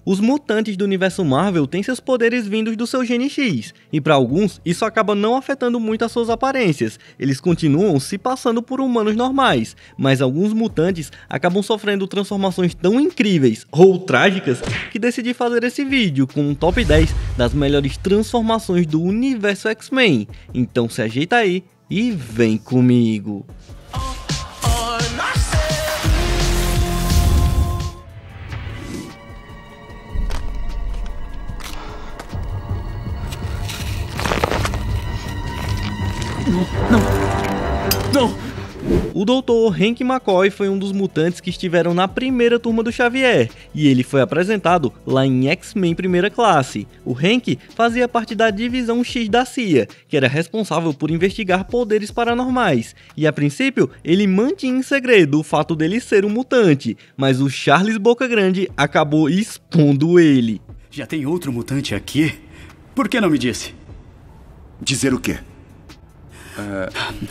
Os mutantes do universo Marvel têm seus poderes vindos do seu gene X, e para alguns isso acaba não afetando muito as suas aparências, eles continuam se passando por humanos normais, mas alguns mutantes acabam sofrendo transformações tão incríveis ou trágicas que decidi fazer esse vídeo com um top 10 das melhores transformações do universo X-Men, então se ajeita aí e vem comigo! Não! O Dr. Hank McCoy foi um dos mutantes que estiveram na primeira turma do Xavier, e ele foi apresentado lá em X-Men Primeira Classe. O Hank fazia parte da Divisão X da CIA, que era responsável por investigar poderes paranormais, e a princípio ele mantinha em segredo o fato dele ser um mutante, mas o Charles Boca Grande acabou expondo ele. Já tem outro mutante aqui? Por que não me disse? Dizer o quê?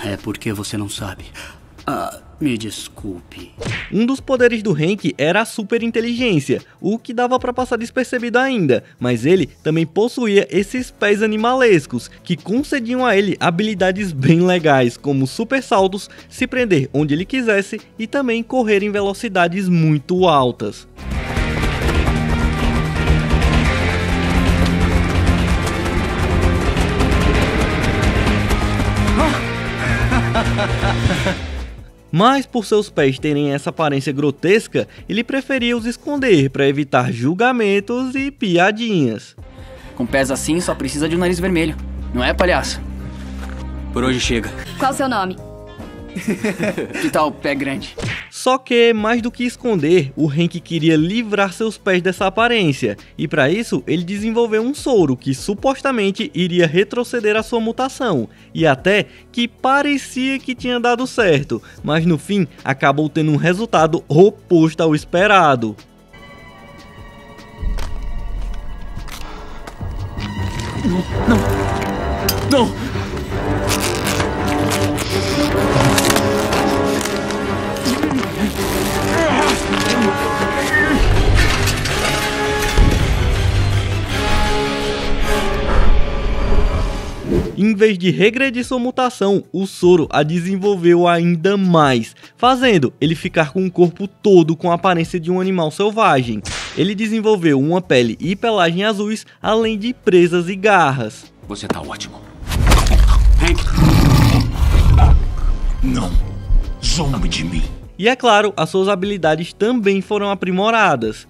É porque você não sabe. Me desculpe. Um dos poderes do Hank era a superinteligência, o que dava para passar despercebido ainda, mas ele também possuía esses pés animalescos, que concediam a ele habilidades bem legais, como super saltos, se prender onde ele quisesse e também correr em velocidades muito altas. Mas por seus pés terem essa aparência grotesca, ele preferia os esconder para evitar julgamentos e piadinhas. Com pés assim só precisa de um nariz vermelho, não é, palhaço? Por hoje chega. Qual o seu nome? Que tal pé grande? Só que, mais do que esconder, o Hank queria livrar seus pés dessa aparência, e para isso ele desenvolveu um soro que supostamente iria retroceder a sua mutação, e até que parecia que tinha dado certo, mas no fim acabou tendo um resultado oposto ao esperado. Não! Em vez de regredir sua mutação, o soro a desenvolveu ainda mais, fazendo ele ficar com o corpo todo com a aparência de um animal selvagem. Ele desenvolveu uma pele e pelagem azuis, além de presas e garras. Você tá ótimo. Hank! Não, zombe de mim. E é claro, as suas habilidades também foram aprimoradas.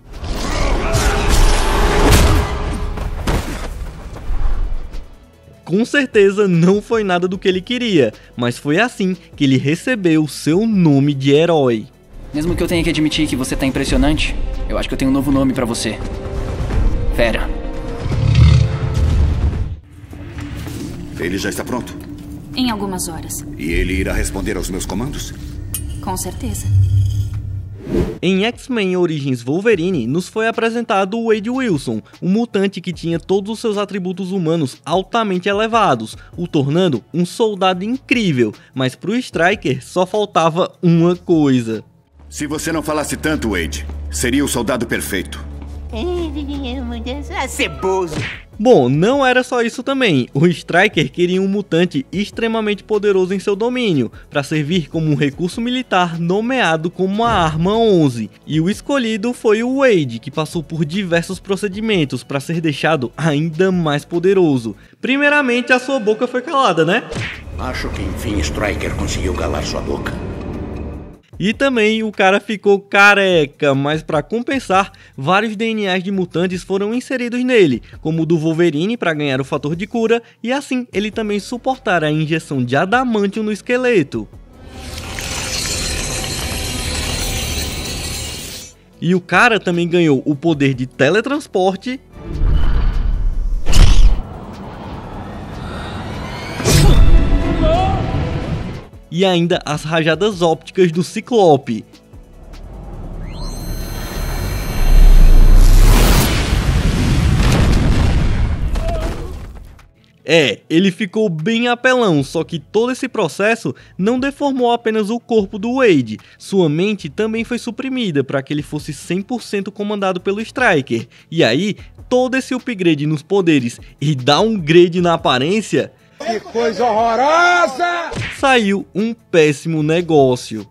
Com certeza não foi nada do que ele queria, mas foi assim que ele recebeu seu nome de herói. Mesmo que eu tenha que admitir que você tá impressionante, eu acho que eu tenho um novo nome pra você. Fera. Ele já está pronto? Em algumas horas. E ele irá responder aos meus comandos? Com certeza. Em X-Men Origins Wolverine, nos foi apresentado o Wade Wilson, um mutante que tinha todos os seus atributos humanos altamente elevados, o tornando um soldado incrível, mas pro Stryker só faltava uma coisa. Se você não falasse tanto, Wade, seria o soldado perfeito. Ceboso. Bom, não era só isso também, o Stryker queria um mutante extremamente poderoso em seu domínio, para servir como um recurso militar nomeado como a Arma 11, e o escolhido foi o Wade, que passou por diversos procedimentos para ser deixado ainda mais poderoso. Primeiramente, a sua boca foi calada, né? Acho que enfim Stryker conseguiu calar sua boca. E também o cara ficou careca, mas para compensar, vários DNAs de mutantes foram inseridos nele, como o do Wolverine para ganhar o fator de cura, e assim ele também suportar a injeção de adamantium no esqueleto. E o cara também ganhou o poder de teletransporte, e ainda as rajadas ópticas do Ciclope. Ele ficou bem apelão, só que todo esse processo não deformou apenas o corpo do Wade, sua mente também foi suprimida para que ele fosse 100% comandado pelo Stryker, e aí todo esse upgrade nos poderes e downgrade na aparência, que coisa horrorosa! Saiu um péssimo negócio.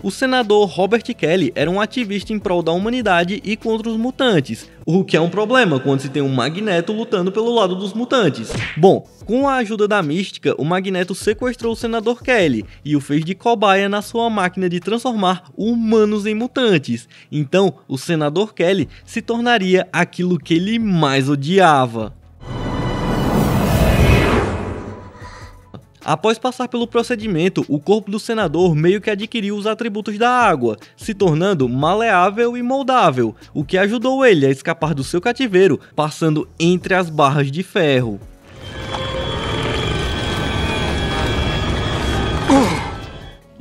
O senador Robert Kelly era um ativista em prol da humanidade e contra os mutantes, o que é um problema quando se tem um Magneto lutando pelo lado dos mutantes. Bom, com a ajuda da Mística, o Magneto sequestrou o senador Kelly e o fez de cobaia na sua máquina de transformar humanos em mutantes. Então, o senador Kelly se tornaria aquilo que ele mais odiava. Após passar pelo procedimento, o corpo do senador meio que adquiriu os atributos da água, se tornando maleável e moldável, o que ajudou ele a escapar do seu cativeiro, passando entre as barras de ferro.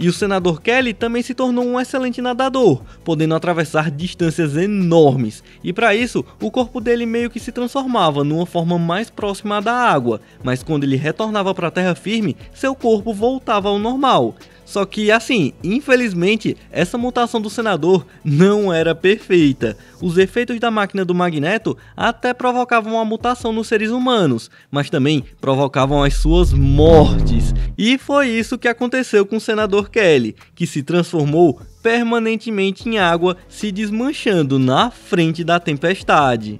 E o senador Kelly também se tornou um excelente nadador, podendo atravessar distâncias enormes, e para isso, o corpo dele meio que se transformava numa forma mais próxima da água, mas quando ele retornava para a terra firme, seu corpo voltava ao normal. Só que assim, infelizmente, essa mutação do senador não era perfeita. Os efeitos da máquina do Magneto até provocavam a mutação nos seres humanos, mas também provocavam as suas mortes. E foi isso que aconteceu com o senador Kelly, que se transformou permanentemente em água, se desmanchando na frente da tempestade.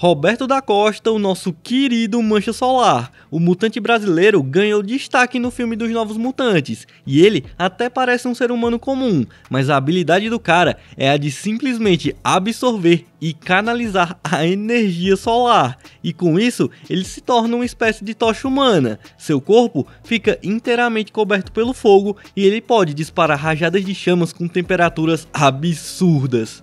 Roberto da Costa, o nosso querido Mancha Solar. O mutante brasileiro ganhou destaque no filme dos Novos Mutantes, e ele até parece um ser humano comum, mas a habilidade do cara é a de simplesmente absorver e canalizar a energia solar, e com isso ele se torna uma espécie de tocha humana. Seu corpo fica inteiramente coberto pelo fogo e ele pode disparar rajadas de chamas com temperaturas absurdas.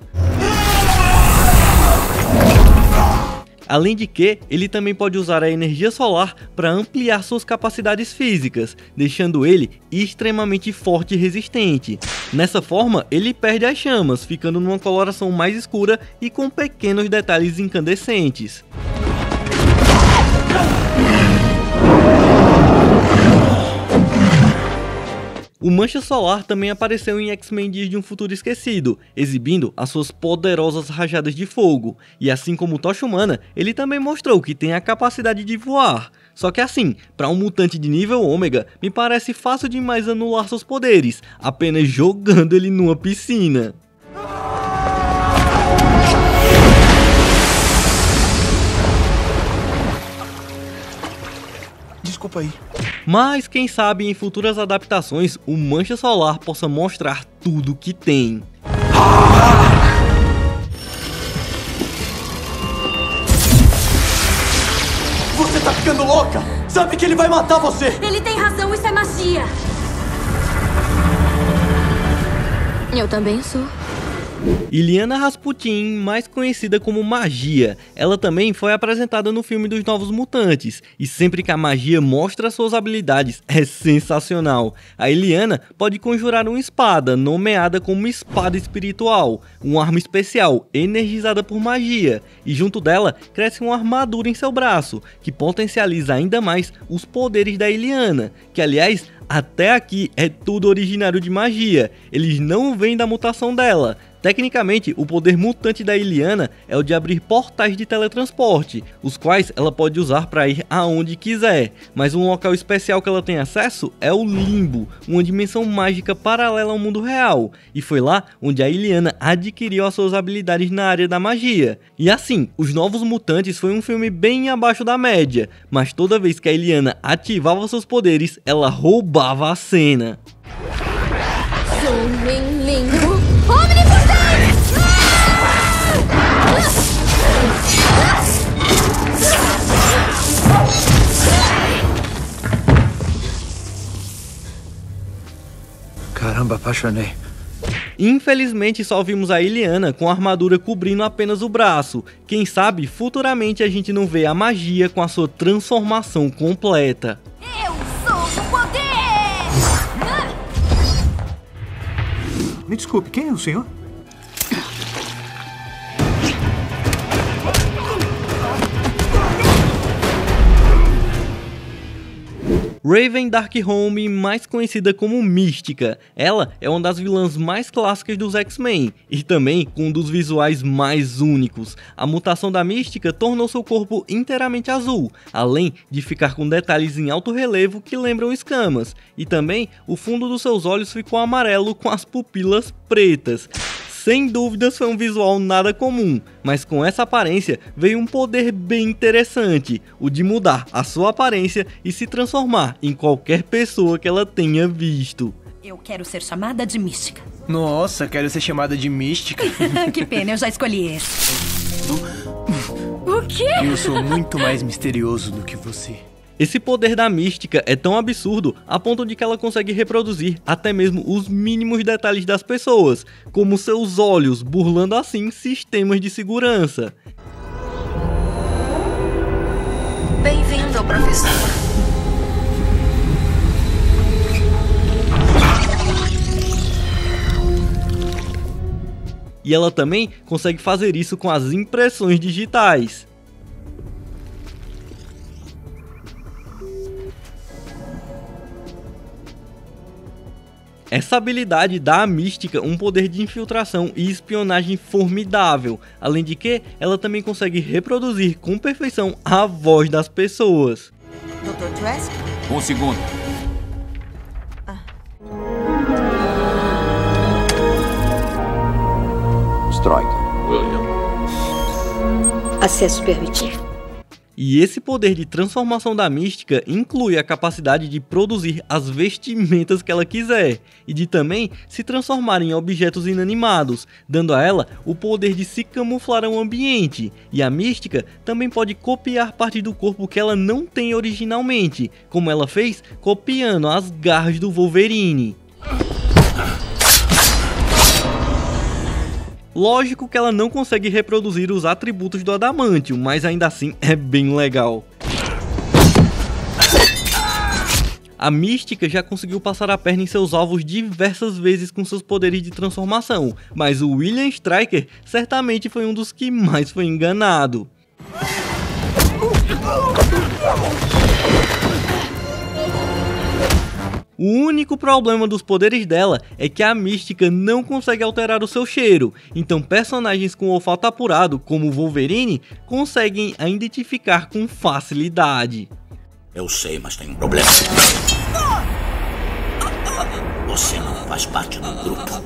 Além de que, ele também pode usar a energia solar para ampliar suas capacidades físicas, deixando ele extremamente forte e resistente. Nessa forma, ele perde as chamas, ficando numa coloração mais escura e com pequenos detalhes incandescentes. O Mancha Solar também apareceu em X-Men Dias de um Futuro Esquecido, exibindo as suas poderosas rajadas de fogo, e assim como o Tocha Humana, ele também mostrou que tem a capacidade de voar. Só que assim, para um mutante de nível ômega, me parece fácil demais anular seus poderes, apenas jogando ele numa piscina. Desculpa aí. Mas quem sabe em futuras adaptações o Mancha Solar possa mostrar tudo que tem. Você tá ficando louca! Sabe que ele vai matar você! Ele tem razão, isso é magia. Eu também sou. Illyana Rasputin, mais conhecida como Magia, ela também foi apresentada no filme dos Novos Mutantes, e sempre que a magia mostra suas habilidades é sensacional. A Illyana pode conjurar uma espada, nomeada como Espada Espiritual, uma arma especial energizada por magia, e junto dela cresce uma armadura em seu braço, que potencializa ainda mais os poderes da Illyana, que aliás, até aqui é tudo originário de magia, eles não vêm da mutação dela. Tecnicamente, o poder mutante da Illyana é o de abrir portais de teletransporte, os quais ela pode usar para ir aonde quiser, mas um local especial que ela tem acesso é o Limbo, uma dimensão mágica paralela ao mundo real, e foi lá onde a Illyana adquiriu as suas habilidades na área da magia. E assim, Os Novos Mutantes foi um filme bem abaixo da média, mas toda vez que a Illyana ativava seus poderes, ela roubava a cena. Zoom em Limbo. Caramba, apaixonei. Infelizmente só vimos a Illiana com a armadura cobrindo apenas o braço. Quem sabe futuramente a gente não vê a magia com a sua transformação completa. Eu sou o poder! Me desculpe, quem é o senhor? Raven Darkholme, mais conhecida como Mística. Ela é uma das vilãs mais clássicas dos X-Men e também com um dos visuais mais únicos. A mutação da Mística tornou seu corpo inteiramente azul, além de ficar com detalhes em alto relevo que lembram escamas, e também o fundo dos seus olhos ficou amarelo com as pupilas pretas. Sem dúvidas foi um visual nada comum, mas com essa aparência veio um poder bem interessante, o de mudar a sua aparência e se transformar em qualquer pessoa que ela tenha visto. Eu quero ser chamada de Mística. Nossa, quero ser chamada de Mística. Que pena, eu já escolhi esse. O quê? Eu sou muito mais misterioso do que você. Esse poder da Mística é tão absurdo a ponto de que ela consegue reproduzir até mesmo os mínimos detalhes das pessoas, como seus olhos, burlando assim sistemas de segurança. Bem-vindo, professor. E ela também consegue fazer isso com as impressões digitais. Essa habilidade dá à Mística um poder de infiltração e espionagem formidável, além de que ela também consegue reproduzir com perfeição a voz das pessoas. Dr. Trask? Um segundo. Stryker. William. Acesso permitido. E esse poder de transformação da Mística inclui a capacidade de produzir as vestimentas que ela quiser e de também se transformar em objetos inanimados, dando a ela o poder de se camuflar ao ambiente. E a Mística também pode copiar parte do corpo que ela não tem originalmente, como ela fez copiando as garras do Wolverine. Lógico que ela não consegue reproduzir os atributos do Adamantium, mas ainda assim é bem legal. A Mística já conseguiu passar a perna em seus alvos diversas vezes com seus poderes de transformação, mas o William Stryker certamente foi um dos que mais foi enganado. O único problema dos poderes dela é que a Mística não consegue alterar o seu cheiro, então personagens com olfato apurado, como o Wolverine, conseguem a identificar com facilidade. Eu sei, mas tem um problema. Você não faz parte do grupo.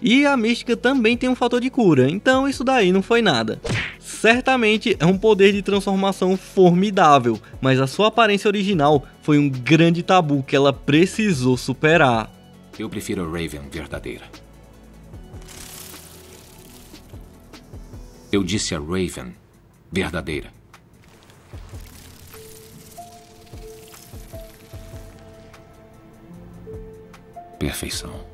E a Mística também tem um fator de cura, então isso daí não foi nada. Certamente é um poder de transformação formidável, mas a sua aparência original foi um grande tabu que ela precisou superar. Eu prefiro a Raven verdadeira. Eu disse a Raven verdadeira. Perfeição.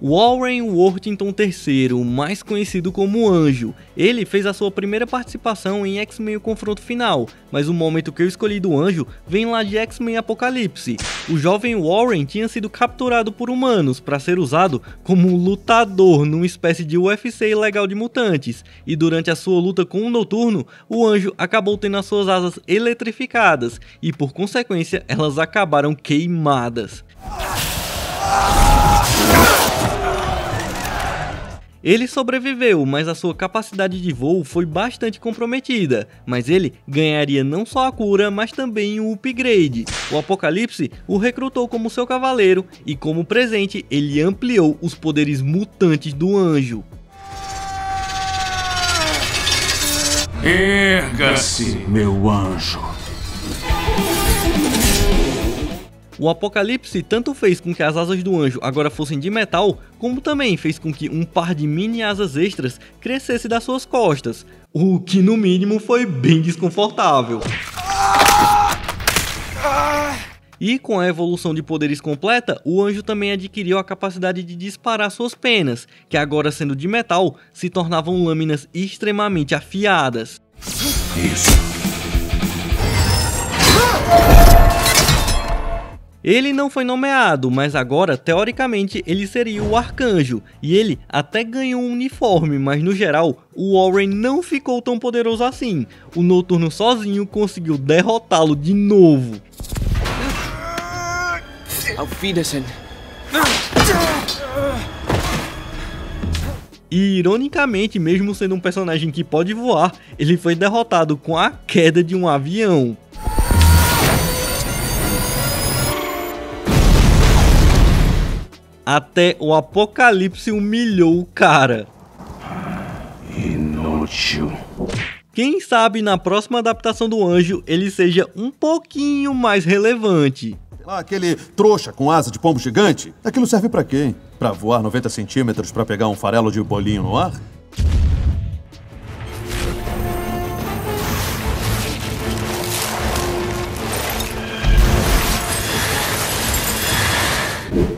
Warren Worthington III, mais conhecido como Anjo. Ele fez a sua primeira participação em X-Men: O Confronto Final, mas o momento que eu escolhi do Anjo vem lá de X-Men Apocalipse. O jovem Warren tinha sido capturado por humanos para ser usado como lutador numa espécie de UFC ilegal de mutantes, e durante a sua luta com o Noturno, o Anjo acabou tendo as suas asas eletrificadas e por consequência elas acabaram queimadas. Ele sobreviveu, mas a sua capacidade de voo foi bastante comprometida, mas ele ganharia não só a cura, mas também um upgrade. O Apocalipse o recrutou como seu cavaleiro e como presente ele ampliou os poderes mutantes do Anjo. Erga-se, meu anjo. O Apocalipse tanto fez com que as asas do anjo agora fossem de metal, como também fez com que um par de mini asas extras crescesse das suas costas, o que no mínimo foi bem desconfortável. E com a evolução de poderes completa, o anjo também adquiriu a capacidade de disparar suas penas, que agora sendo de metal, se tornavam lâminas extremamente afiadas. Isso. Ele não foi nomeado, mas agora, teoricamente, ele seria o Arcanjo, e ele até ganhou um uniforme, mas no geral, o Warren não ficou tão poderoso assim. O Noturno sozinho conseguiu derrotá-lo de novo. Auf Wiedersehen. E ironicamente, mesmo sendo um personagem que pode voar, ele foi derrotado com a queda de um avião. Até o Apocalipse humilhou o cara. Inútil. Quem sabe na próxima adaptação do Anjo ele seja um pouquinho mais relevante. Aquele trouxa com asa de pombo gigante, aquilo serve pra quê? Pra voar 90 centímetros pra pegar um farelo de bolinho no ar?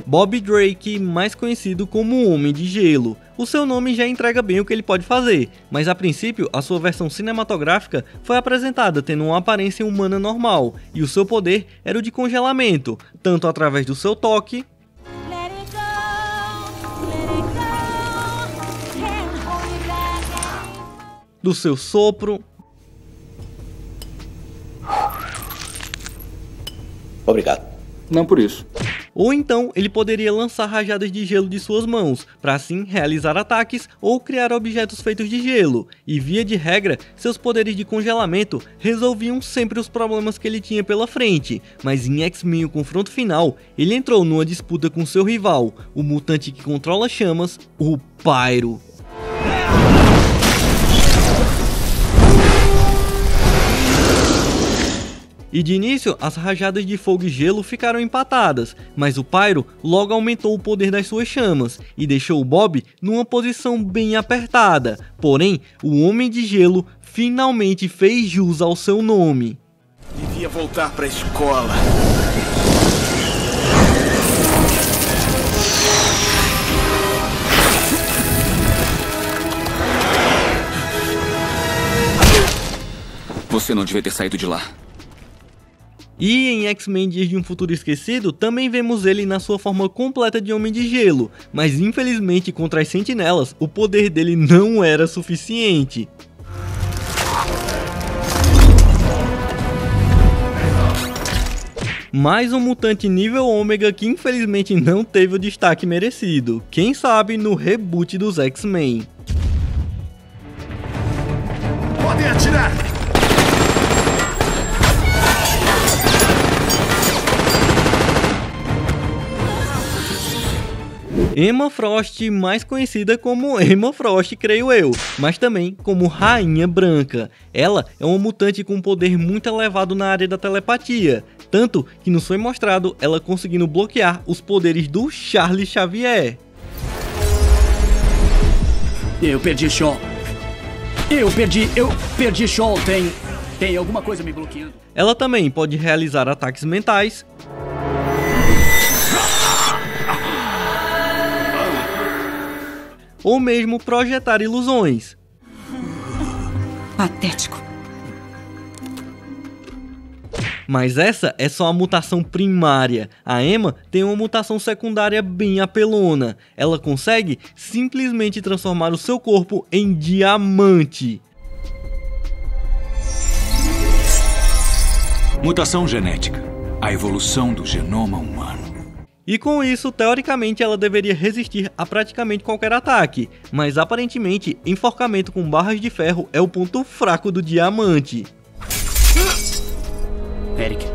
Bob Drake, mais conhecido como o Homem de Gelo. O seu nome já entrega bem o que ele pode fazer, mas a princípio a sua versão cinematográfica foi apresentada tendo uma aparência humana normal, e o seu poder era o de congelamento, tanto através do seu toque, do seu sopro, Obrigado. Não por isso. Ou então ele poderia lançar rajadas de gelo de suas mãos, para assim realizar ataques ou criar objetos feitos de gelo, e via de regra, seus poderes de congelamento resolviam sempre os problemas que ele tinha pela frente, mas em X-Men o confronto final, ele entrou numa disputa com seu rival, o mutante que controla chamas, o Pyro. E de início, as rajadas de fogo e gelo ficaram empatadas, mas o Pyro logo aumentou o poder das suas chamas e deixou o Bob numa posição bem apertada. Porém, o Homem de Gelo finalmente fez jus ao seu nome. Devia voltar pra escola. Você não devia ter saído de lá. E em X-Men Dias de um Futuro Esquecido, também vemos ele na sua forma completa de Homem de Gelo, mas infelizmente contra as Sentinelas, o poder dele não era suficiente. Mais um mutante nível Ômega que infelizmente não teve o destaque merecido, quem sabe no reboot dos X-Men. Podem atirar! Emma Frost, mais conhecida como Emma Frost, creio eu, mas também como Rainha Branca. Ela é uma mutante com um poder muito elevado na área da telepatia, tanto que nos foi mostrado ela conseguindo bloquear os poderes do Charles Xavier. Eu perdi Shaw. Eu perdi Shaw. Tem alguma coisa me bloqueando. Ela também pode realizar ataques mentais, ou mesmo projetar ilusões. Patético. Mas essa é só a mutação primária. A Emma tem uma mutação secundária bem apelona. Ela consegue simplesmente transformar o seu corpo em diamante. Mutação genética. A evolução do genoma humano. E com isso, teoricamente, ela deveria resistir a praticamente qualquer ataque, mas aparentemente, enforcamento com barras de ferro é o ponto fraco do diamante. Eric.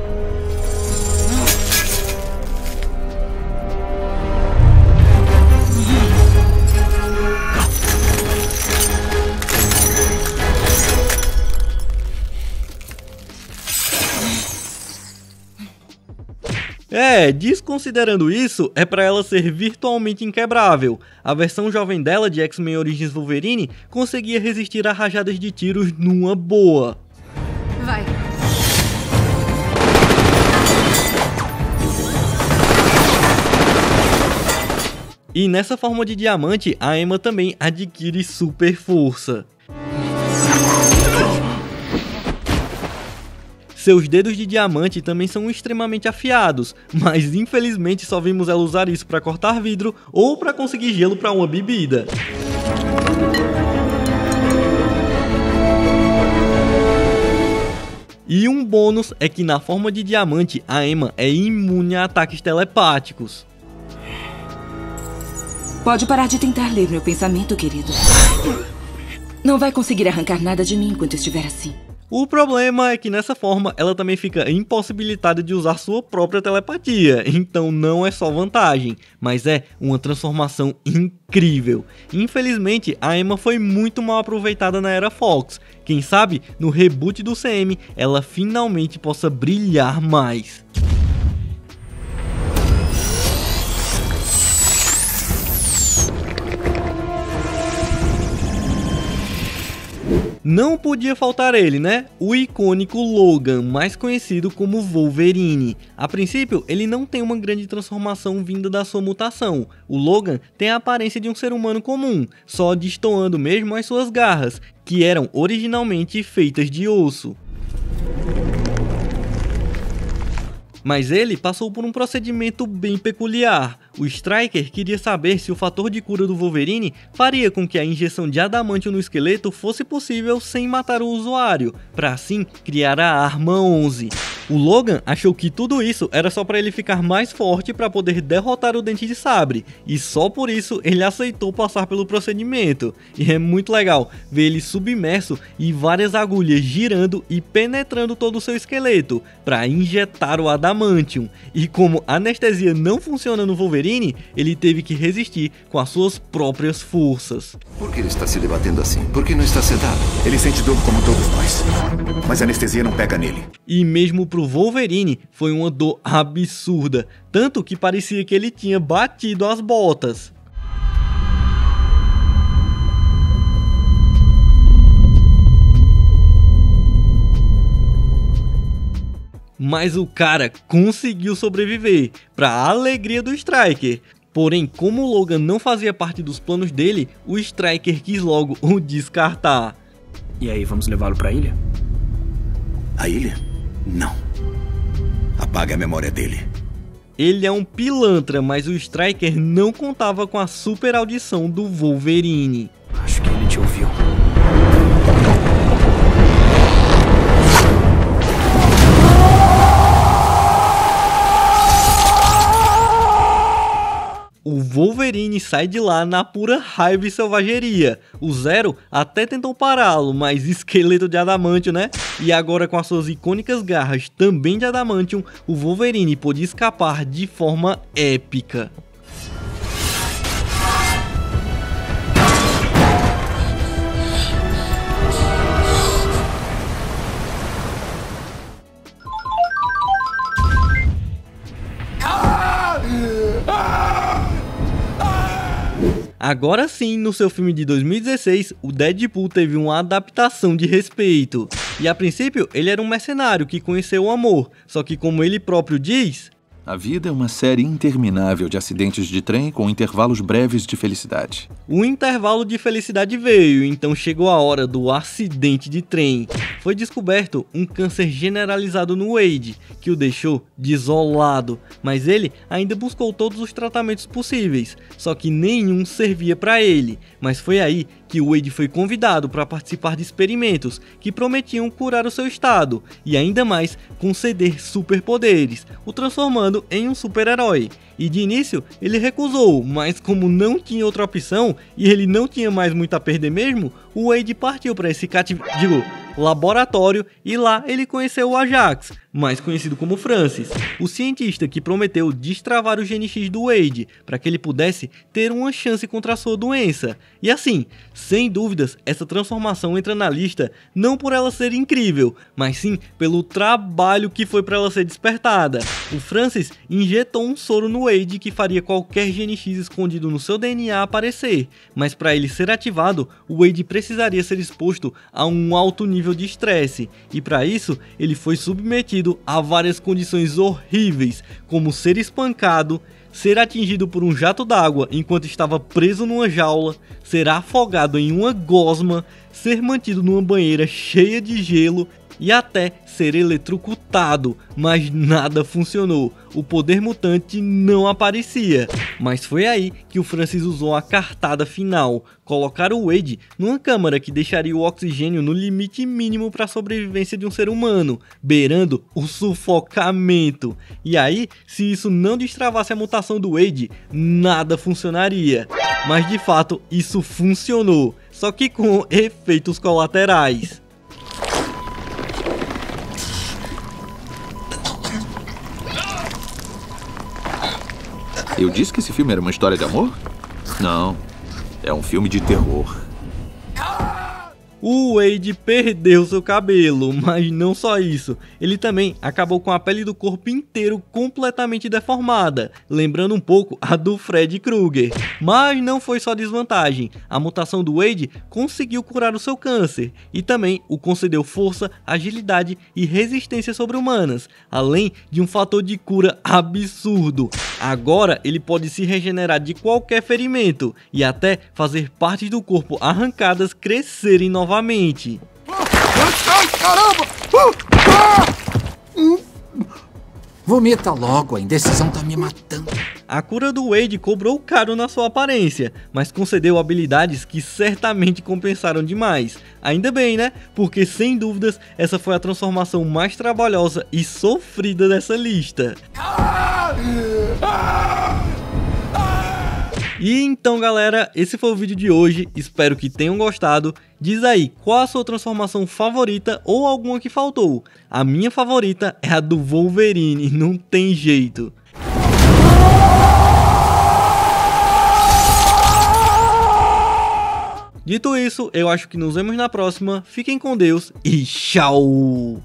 desconsiderando isso, é pra ela ser virtualmente inquebrável. A versão jovem dela de X-Men Origins Wolverine conseguia resistir a rajadas de tiros numa boa. Vai. E nessa forma de diamante, a Emma também adquire super força. Seus dedos de diamante também são extremamente afiados, mas infelizmente só vimos ela usar isso para cortar vidro ou para conseguir gelo para uma bebida. E um bônus é que na forma de diamante, a Emma é imune a ataques telepáticos. Pode parar de tentar ler meu pensamento, querido. Não vai conseguir arrancar nada de mim enquanto estiver assim. O problema é que nessa forma ela também fica impossibilitada de usar sua própria telepatia, então não é só vantagem, mas é uma transformação incrível. Infelizmente, a Emma foi muito mal aproveitada na era Fox. Quem sabe, no reboot do CM, ela finalmente possa brilhar mais. Não podia faltar ele, né? O icônico Logan, mais conhecido como Wolverine. A princípio, ele não tem uma grande transformação vinda da sua mutação. O Logan tem a aparência de um ser humano comum, só destoando mesmo as suas garras, que eram originalmente feitas de osso. Mas ele passou por um procedimento bem peculiar. O Stryker queria saber se o fator de cura do Wolverine faria com que a injeção de adamantium no esqueleto fosse possível sem matar o usuário, para assim criar a Arma 11. O Logan achou que tudo isso era só para ele ficar mais forte para poder derrotar o Dente de Sabre, e só por isso ele aceitou passar pelo procedimento. E é muito legal ver ele submerso e várias agulhas girando e penetrando todo o seu esqueleto para injetar o adamantium. E como a anestesia não funciona no Wolverine, ele teve que resistir com as suas próprias forças. Por que ele está se debatendo assim? Por que não está sedado? Ele sente dor como todos nós, mas a anestesia não pega nele. E mesmo pro Wolverine foi uma dor absurda, tanto que parecia que ele tinha batido as botas. Mas o cara conseguiu sobreviver, para a alegria do Stryker. Porém, como o Logan não fazia parte dos planos dele, o Stryker quis logo o descartar. E aí, vamos levá-lo para a ilha? A ilha? Não. Apague a memória dele. Ele é um pilantra, mas o Stryker não contava com a super audição do Wolverine. Acho que ele te ouviu. O Wolverine sai de lá na pura raiva e selvageria. O Zero até tentou pará-lo, mas esqueleto de adamantium, né? E agora com as suas icônicas garras também de adamantium, o Wolverine pôde escapar de forma épica. Agora sim, no seu filme de 2016, o Deadpool teve uma adaptação de respeito. E a princípio, ele era um mercenário que conheceu o amor, só que como ele próprio diz... A vida é uma série interminável de acidentes de trem com intervalos breves de felicidade. O intervalo de felicidade veio, então chegou a hora do acidente de trem. Foi descoberto um câncer generalizado no Wade, que o deixou desolado, mas ele ainda buscou todos os tratamentos possíveis, só que nenhum servia para ele. Mas foi aí que o Wade foi convidado para participar de experimentos que prometiam curar o seu estado e ainda mais conceder superpoderes, o transformando em um super-herói. E de início ele recusou, mas como não tinha outra opção e ele não tinha mais muito a perder mesmo, o Wade partiu para esse laboratório e lá ele conheceu o Ajax, mais conhecido como Francis, o cientista que prometeu destravar o Gene X do Wade para que ele pudesse ter uma chance contra a sua doença. E assim, sem dúvidas, essa transformação entra na lista não por ela ser incrível, mas sim pelo trabalho que foi para ela ser despertada. O Francis injetou um soro no Wade que faria qualquer Gene X escondido no seu DNA aparecer, mas para ele ser ativado, o Wade precisaria ser exposto a um alto nível de estresse, e para isso ele foi submetido a várias condições horríveis, como ser espancado, ser atingido por um jato d'água enquanto estava preso numa jaula, ser afogado em uma gosma, ser mantido numa banheira cheia de gelo e até ser eletrocutado, mas nada funcionou. O poder mutante não aparecia. Mas foi aí que o Francis usou a cartada final: colocar o Wade numa câmara que deixaria o oxigênio no limite mínimo para a sobrevivência de um ser humano, beirando o sufocamento. E aí, se isso não destravasse a mutação do Wade, nada funcionaria. Mas de fato, isso funcionou, só que com efeitos colaterais. Eu disse que esse filme era uma história de amor? Não, é um filme de terror. O Wade perdeu seu cabelo, mas não só isso, ele também acabou com a pele do corpo inteiro completamente deformada, lembrando um pouco a do Freddy Krueger. Mas não foi só desvantagem, a mutação do Wade conseguiu curar o seu câncer e também o concedeu força, agilidade e resistência sobre-humanas, além de um fator de cura absurdo. Agora ele pode se regenerar de qualquer ferimento e até fazer partes do corpo arrancadas crescerem novamente. Caramba! Vomita logo, a indecisão tá me matando. A cura do Wade cobrou caro na sua aparência, mas concedeu habilidades que certamente compensaram demais. Ainda bem, né? Porque sem dúvidas essa foi a transformação mais trabalhosa e sofrida dessa lista. E então galera, esse foi o vídeo de hoje, espero que tenham gostado. Diz aí, qual a sua transformação favorita ou alguma que faltou? A minha favorita é a do Wolverine, não tem jeito. Dito isso, eu acho que nos vemos na próxima, fiquem com Deus e tchau!